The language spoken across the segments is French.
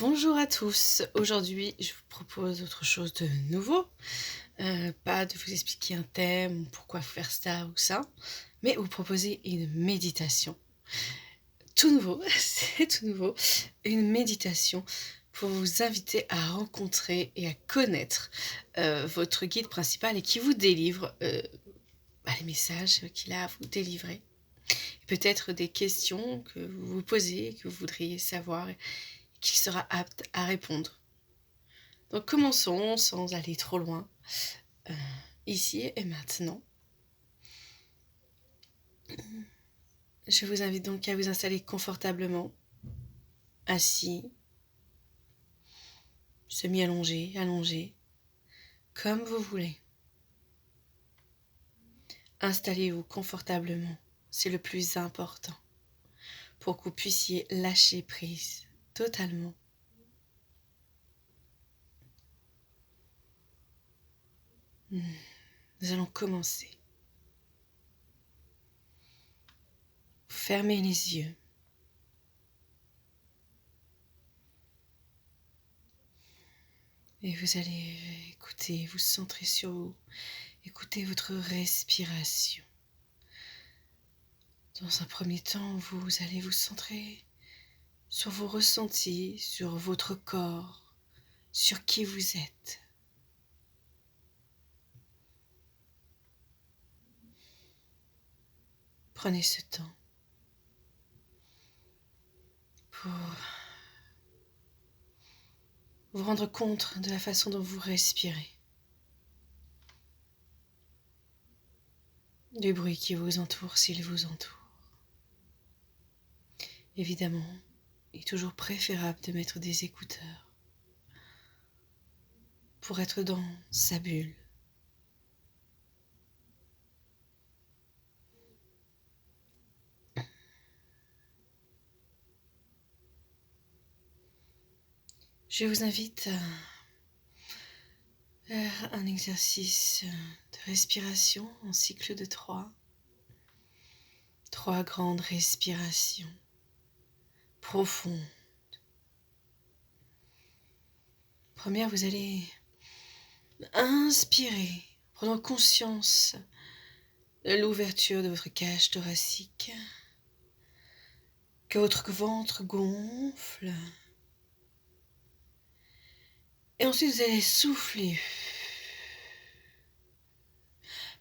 Bonjour à tous. Aujourd'hui, je vous propose autre chose de nouveau. Pas de vous expliquer un thème ou pourquoi faire ça ou ça, mais vous proposer une méditation. Tout nouveau, c'est tout nouveau. Une méditation pour vous inviter à rencontrer et à connaître votre guide principal et qui vous délivre les messages qu'il a à vous délivrer. Peut-être des questions que vous vous posez, que vous voudriez savoir et qu'il sera apte à répondre. Donc commençons sans aller trop loin, heu, ici et maintenant. Je vous invite donc à vous installer confortablement, assis, semi-allongé, allongé, comme vous voulez. Installez-vous confortablement, c'est le plus important, pour que vous puissiez lâcher prise totalement. Nous allons commencer. Fermez les yeux. Et vous allez écouter, vous centrer sur vous, écouter votre respiration. Dans un premier temps, vous allez vous centrer sur vos ressentis, sur votre corps, sur qui vous êtes. Prenez ce temps pour vous rendre compte de la façon dont vous respirez, du bruit qui vous entoure s'il vous entoure. Évidemment, il est toujours préférable de mettre des écouteurs pour être dans sa bulle. Je vous invite à faire un exercice de respiration en cycle de 3. 3 grandes respirations profondes. Première, vous allez inspirer, prenant conscience de l'ouverture de votre cage thoracique, que votre ventre gonfle. Et ensuite, vous allez souffler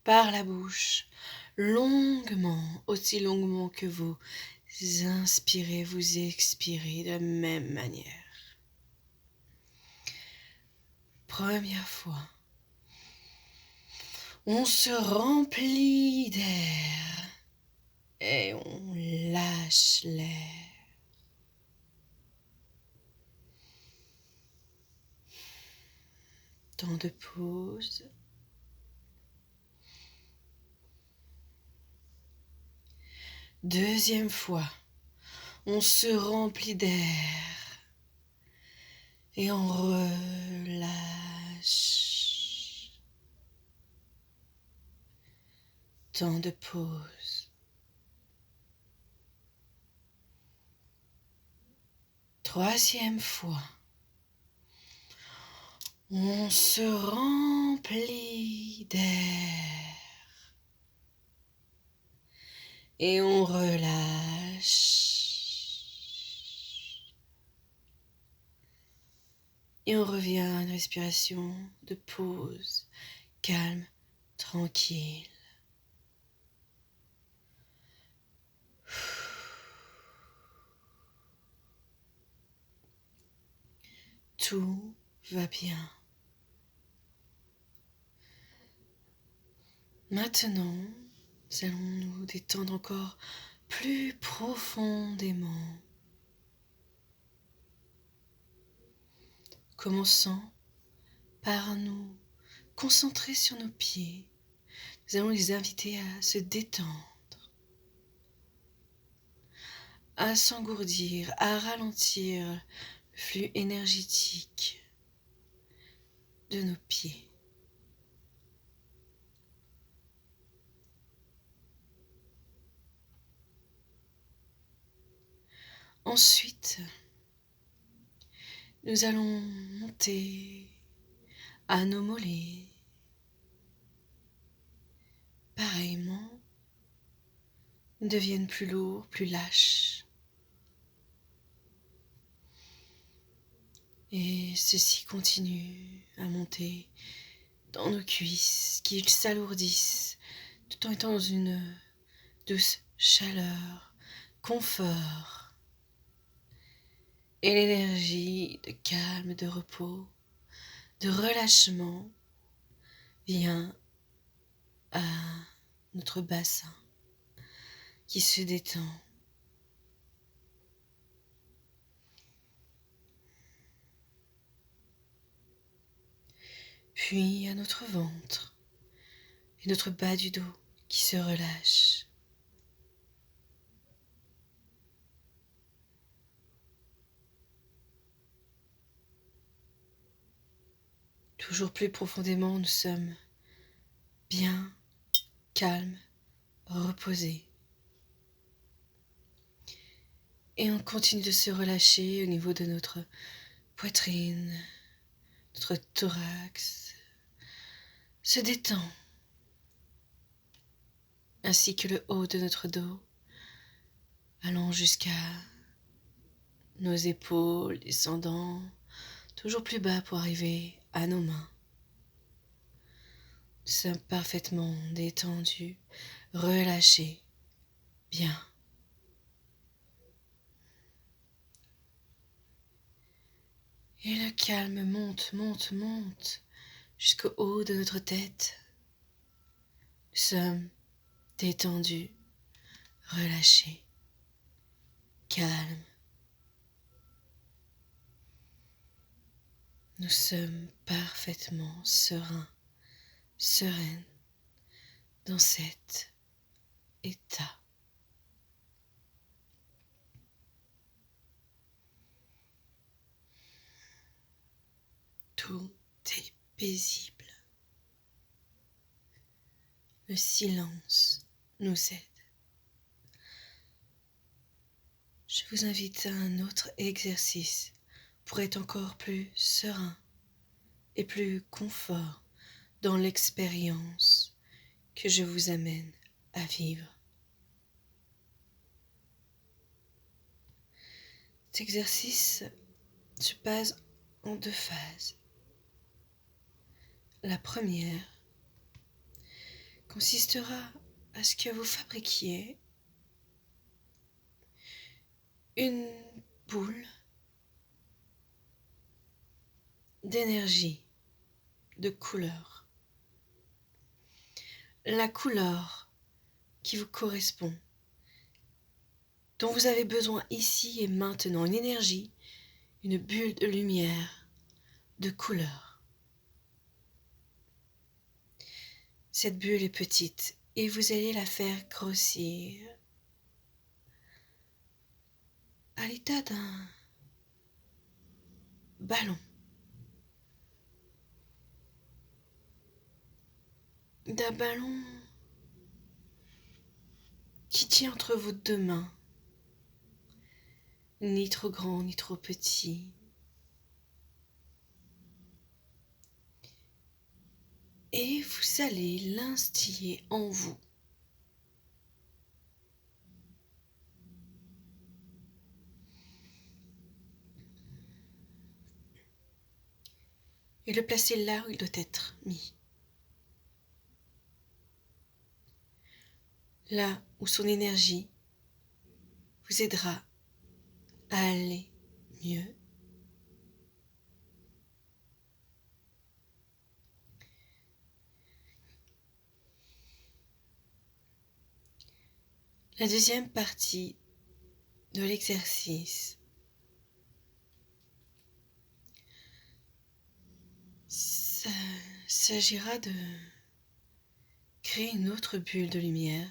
par la bouche, longuement, aussi longuement que vous inspirez, vous expirez de la même manière. Première fois, on se remplit d'air et on lâche l'air. Temps de pause. Deuxième fois, on se remplit d'air et on relâche. Temps de pause. Troisième fois, on se remplit d'air et on relâche. Et on revient à une respiration de pause, calme, tranquille. Tout va bien. Maintenant, nous allons nous détendre encore plus profondément. Commençons par nous concentrer sur nos pieds. Nous allons les inviter à se détendre, à s'engourdir, à ralentir le flux énergétique de nos pieds. Ensuite, Nous allons monter à nos mollets. Pareillement, ils deviennent plus lourds, plus lâches. Et ceci continue à monter dans nos cuisses, qui s'alourdissent, tout en étant dans une douce chaleur, confort, et l'énergie de calme, de repos, de relâchement vient à notre bassin qui se détend. Puis à notre ventre et notre bas du dos qui se relâche. Toujours plus profondément, nous sommes bien, calmes, reposés. Et on continue de se relâcher au niveau de notre poitrine, notre thorax se détend, ainsi que le haut de notre dos, allant jusqu'à nos épaules, descendant toujours plus bas pour arriver à nos mains. Nous sommes parfaitement détendus, relâchés, bien. Et le calme monte, monte, monte jusqu'au haut de notre tête. Nous sommes détendus, relâchés, calmes. Nous sommes parfaitement sereins, sereines dans cet état. Tout est paisible. Le silence nous aide. Je vous invite à un autre exercice pour être encore plus serein et plus confort dans l'expérience que je vous amène à vivre. Cet exercice se passe en 2 phases. La première consistera à ce que vous fabriquiez une boule d'énergie, de couleur. La couleur qui vous correspond, dont vous avez besoin ici et maintenant, une énergie, une bulle de lumière, de couleur. Cette bulle est petite et vous allez la faire grossir à l'état d'un ballon. D'un ballon qui tient entre vos 2 mains, ni trop grand ni trop petit. Et vous allez l'instiller en vous. Et le placer là où il doit être mis. Là où son énergie vous aidera à aller mieux. La deuxième partie de l'exercice s'agira de créer une autre bulle de lumière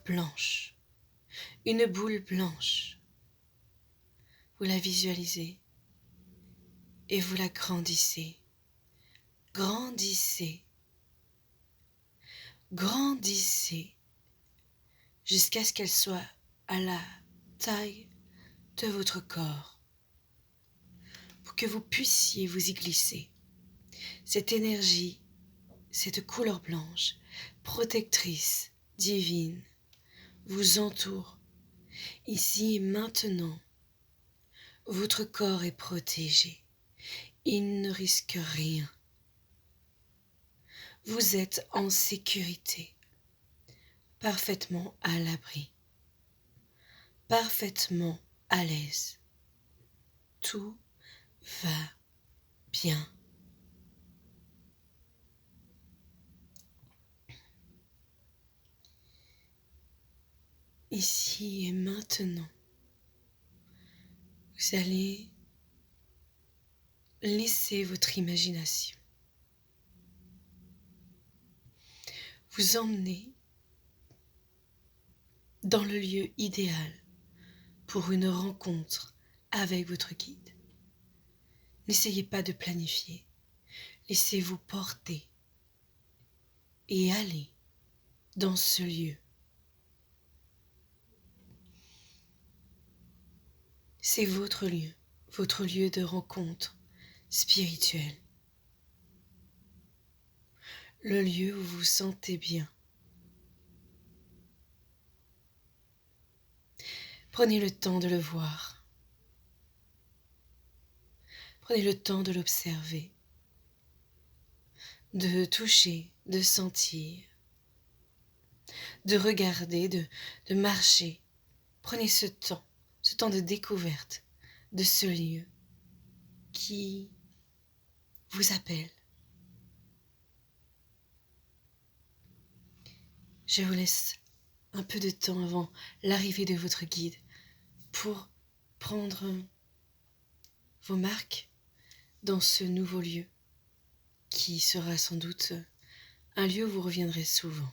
blanche, une boule blanche. Vous la visualisez et vous la grandissez, grandissez, grandissez jusqu'à ce qu'elle soit à la taille de votre corps pour que vous puissiez vous y glisser. Cette énergie, cette couleur blanche, protectrice, divine, vous entoure. Ici et maintenant, votre corps est protégé. Il ne risque rien. Vous êtes en sécurité, parfaitement à l'abri, parfaitement à l'aise. Tout va bien. Ici et maintenant, vous allez laisser votre imagination vous emmener dans le lieu idéal pour une rencontre avec votre guide. N'essayez pas de planifier, laissez-vous porter et allez dans ce lieu. C'est votre lieu de rencontre spirituelle, le lieu où vous vous sentez bien. Prenez le temps de le voir. Prenez le temps de l'observer, de toucher, de sentir, de regarder, de marcher. Prenez ce temps de découverte de ce lieu qui vous appelle. Je vous laisse un peu de temps avant l'arrivée de votre guide pour prendre vos marques dans ce nouveau lieu qui sera sans doute un lieu où vous reviendrez souvent.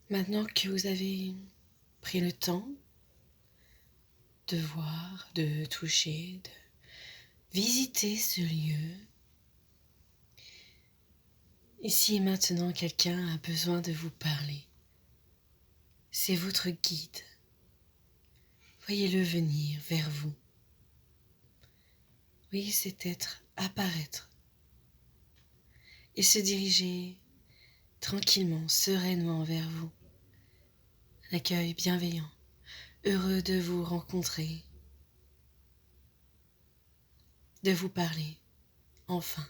Maintenant que vous avez pris le temps de voir, de toucher, de visiter ce lieu, ici et maintenant, quelqu'un a besoin de vous parler. C'est votre guide. Voyez-le venir vers vous. Voyez cet être apparaître et se diriger tranquillement, sereinement vers vous. Un accueil bienveillant, heureux de vous rencontrer, de vous parler, enfin.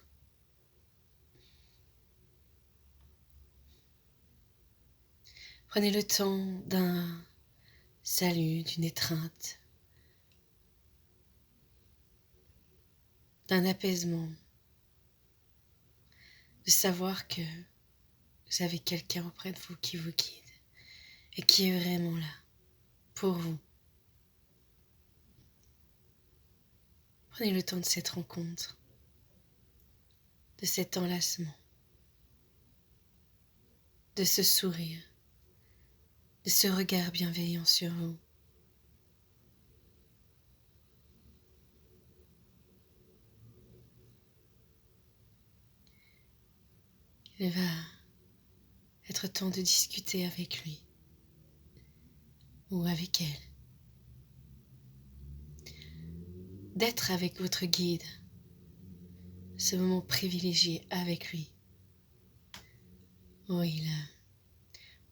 Prenez le temps d'un salut, d'une étreinte, d'un apaisement, de savoir que vous avez quelqu'un auprès de vous qui vous guide et qui est vraiment là pour vous. Prenez le temps de cette rencontre, de cet enlacement, de ce sourire, de ce regard bienveillant sur vous. Il va être temps de discuter avec lui ou avec elle, d'être avec votre guide, ce moment privilégié avec lui. Oui, là,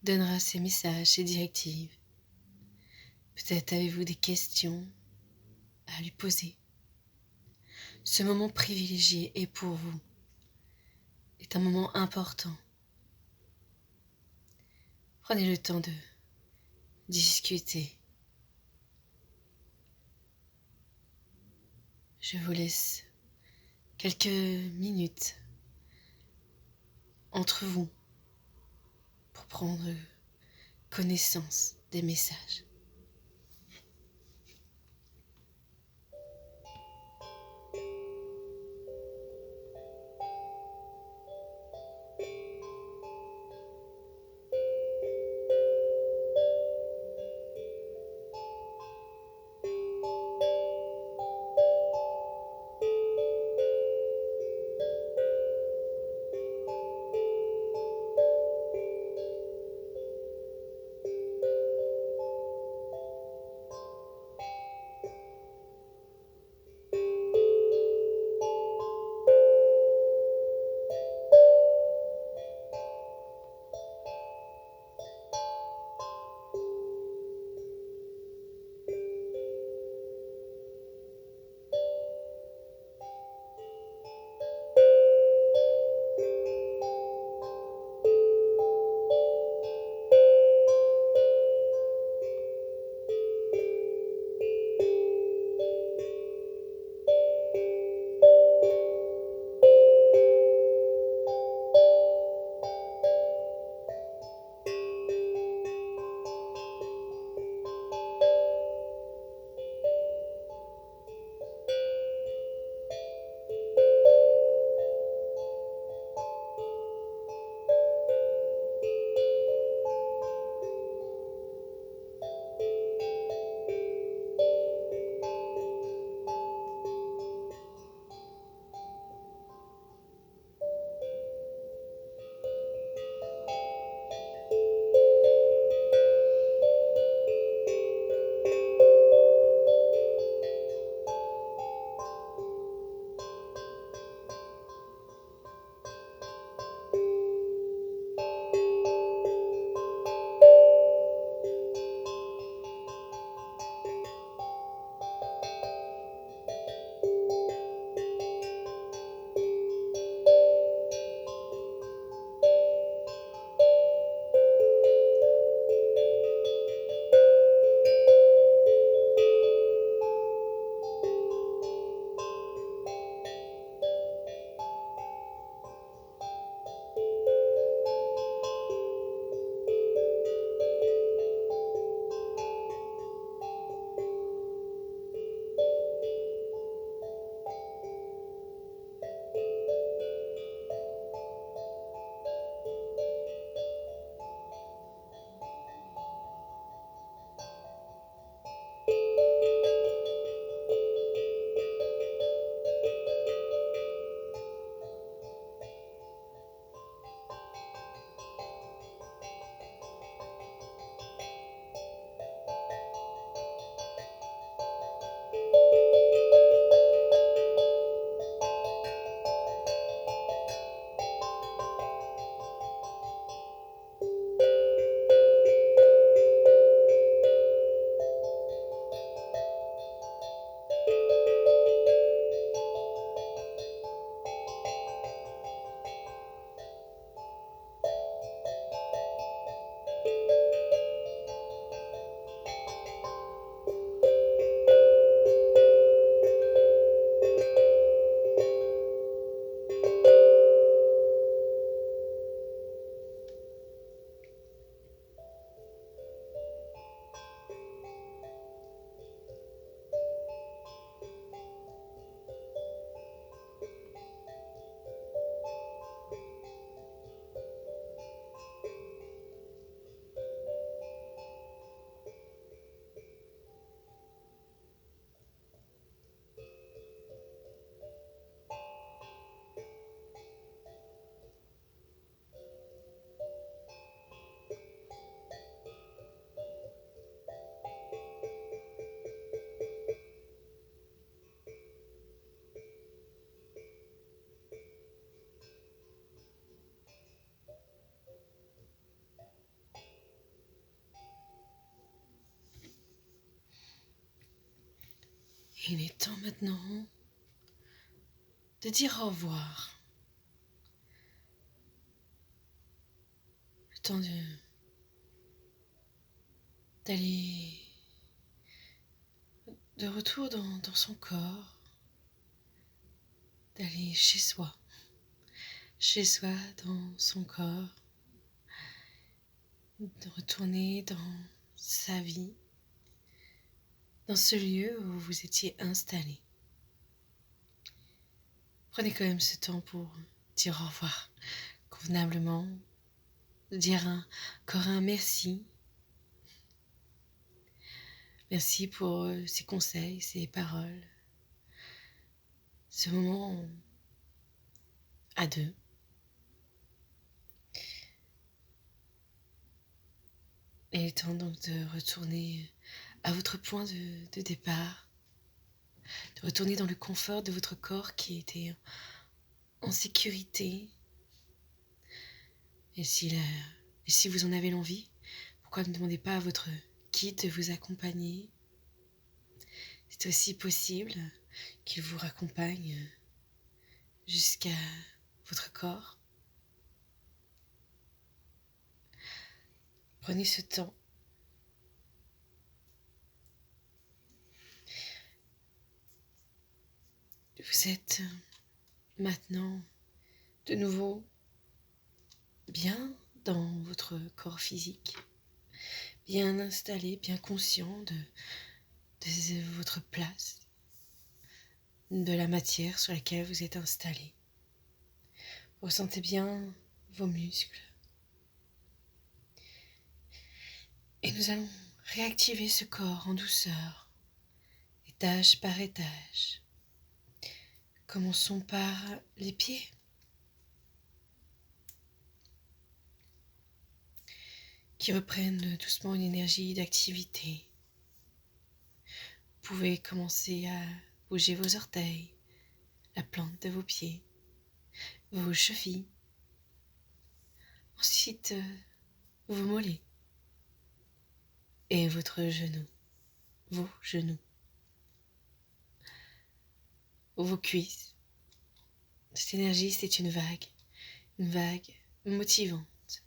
donnera ses messages, ses directives. Peut-être avez-vous des questions à lui poser. Ce moment privilégié est pour vous, est un moment important. Prenez le temps de discuter. Je vous laisse quelques minutes entre vous pour prendre connaissance des messages. Et il est temps maintenant de dire au revoir. Le temps d'aller de retour dans son corps, d'aller chez soi dans son corps, de retourner dans sa vie, dans ce lieu où vous étiez installé. Prenez quand même ce temps pour dire au revoir convenablement, dire encore un merci. Merci pour ces conseils, ces paroles, ce moment à deux. Et il est temps donc de retourner à votre point de départ, de retourner dans le confort de votre corps qui était en sécurité. Et si vous en avez l'envie, pourquoi ne demandez pas à votre guide de vous accompagner? C'est aussi possible qu'il vous raccompagne jusqu'à votre corps. Prenez ce temps. Vous êtes maintenant de nouveau bien dans votre corps physique, bien installé, bien conscient de votre place, de la matière sur laquelle vous êtes installé. Vous ressentez bien vos muscles. Et nous allons réactiver ce corps en douceur, étage par étage. Commençons par les pieds. Qui reprennent doucement une énergie d'activité. Vous pouvez commencer à bouger vos orteils, la plante de vos pieds, vos chevilles. Ensuite, vos mollets et votre genou, vos genoux, vos cuisses. Cette énergie, c'est une vague motivante,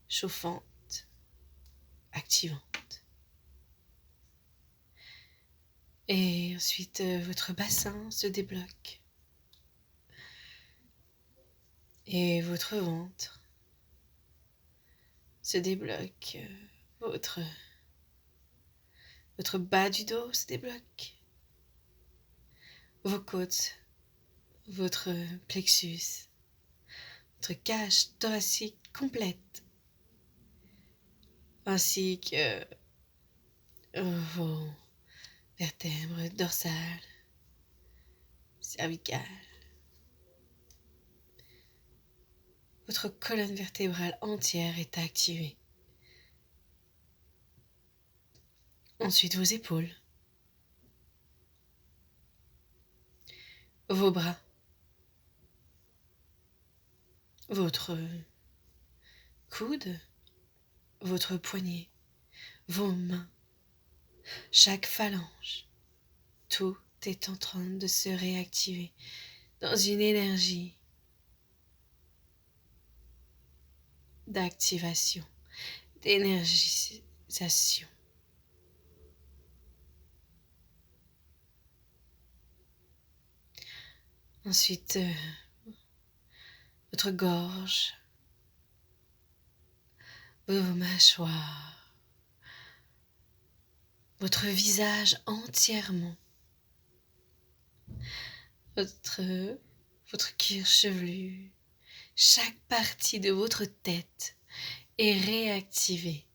chauffante, activante. Et ensuite, votre bassin se débloque. Et votre ventre se débloque. Votre bas du dos se débloque. Vos côtes, votre plexus, votre cage thoracique complète, ainsi que vos vertèbres dorsales, cervicales. Votre colonne vertébrale entière est activée. Ensuite, vos épaules, vos bras, votre coude, votre poignet, vos mains, chaque phalange. Tout est en train de se réactiver dans une énergie d'activation, d'énergisation. Ensuite, votre gorge, vos mâchoires, votre visage entièrement, votre cuir chevelu, chaque partie de votre tête est réactivée.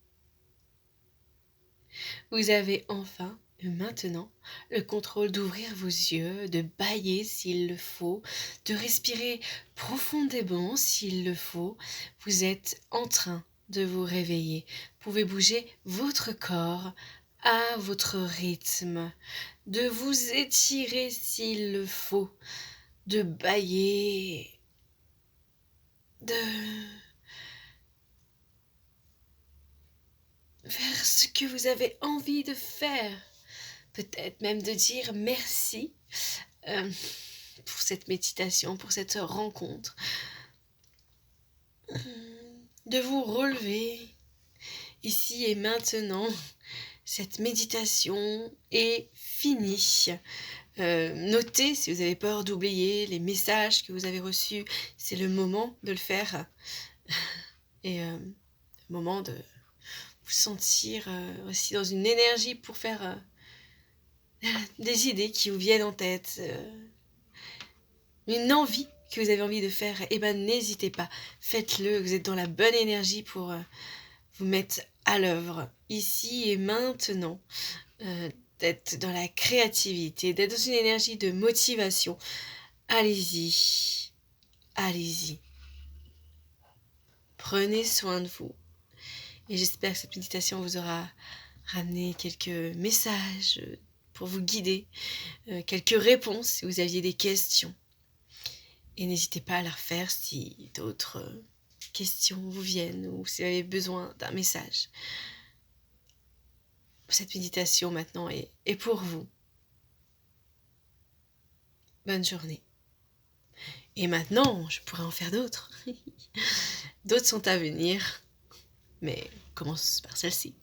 Vous avez enfin, maintenant, le contrôle d'ouvrir vos yeux, de bâiller s'il le faut, de respirer profondément s'il le faut. Vous êtes en train de vous réveiller. Vous pouvez bouger votre corps à votre rythme, de vous étirer s'il le faut, de bâiller, de faire ce que vous avez envie de faire. peut-être même de dire merci pour cette méditation, pour cette rencontre, de vous relever ici et maintenant. Cette méditation est finie. Notez si vous avez peur d'oublier les messages que vous avez reçus, c'est le moment de le faire et le moment de vous sentir aussi dans une énergie pour faire des idées qui vous viennent en tête, une envie que vous avez envie de faire, eh ben n'hésitez pas, faites-le, vous êtes dans la bonne énergie pour vous mettre à l'œuvre, ici et maintenant, d'être dans la créativité, d'être dans une énergie de motivation. Allez-y, allez-y. Prenez soin de vous. Et j'espère que cette méditation vous aura ramené quelques messages pour vous guider, quelques réponses si vous aviez des questions. Et n'hésitez pas à la refaire si d'autres questions vous viennent ou si vous avez besoin d'un message. Cette méditation maintenant est pour vous. Bonne journée. Et maintenant, je pourrais en faire d'autres. D'autres sont à venir, mais commence par celle-ci.